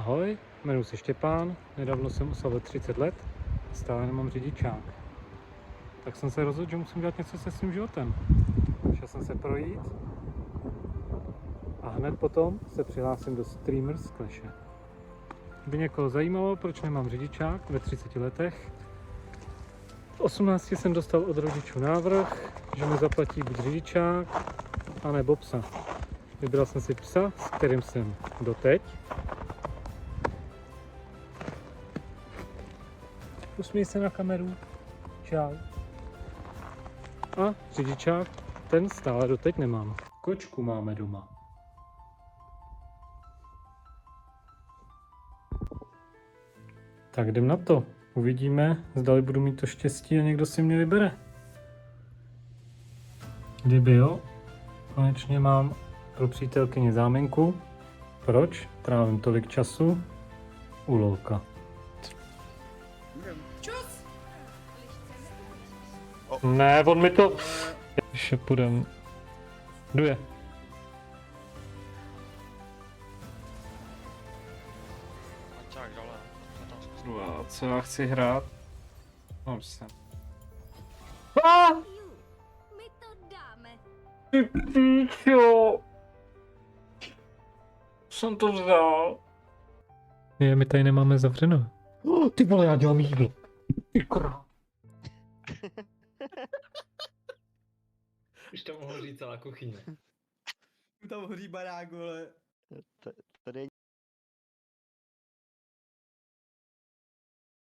Ahoj, jmenuji se Štěpán, nedávno jsem oslavil 30 let a stále nemám řidičák. Tak jsem se rozhodl, že musím dělat něco se svým životem. Šel jsem se projít a hned potom se přihlásím do Streamers Clashe. Kdyby někoho zajímalo, proč nemám řidičák ve 30 letech, v 18 jsem dostal od rodičů návrh, že mi zaplatí buď řidičák, anebo psa. Vybral jsem si psa, s kterým jsem doteď. Usměj se na kameru. Čau. A řidičák, ten stále doteď nemám. Kočku máme doma. Tak jdem na to. Uvidíme, zdali budu mít to štěstí a někdo si mě vybere. Kdyby jo, konečně mám pro přítelkyni záminku. Proč? Trávím tolik času u lolka. Čus! Ne, on mi to... Ještě půjdem. Jdu je. Maťák dole, co tam zkus. No, co já chci hrát? No, jsem. My to dáme. Ty píčo! Jsem to vzal. Je, my tady nemáme zavřeno. Ty vole, já dělám jídlo. Ty krá. Už to mohl říct celá kuchyně. Tam hoří barák, vole. Tady je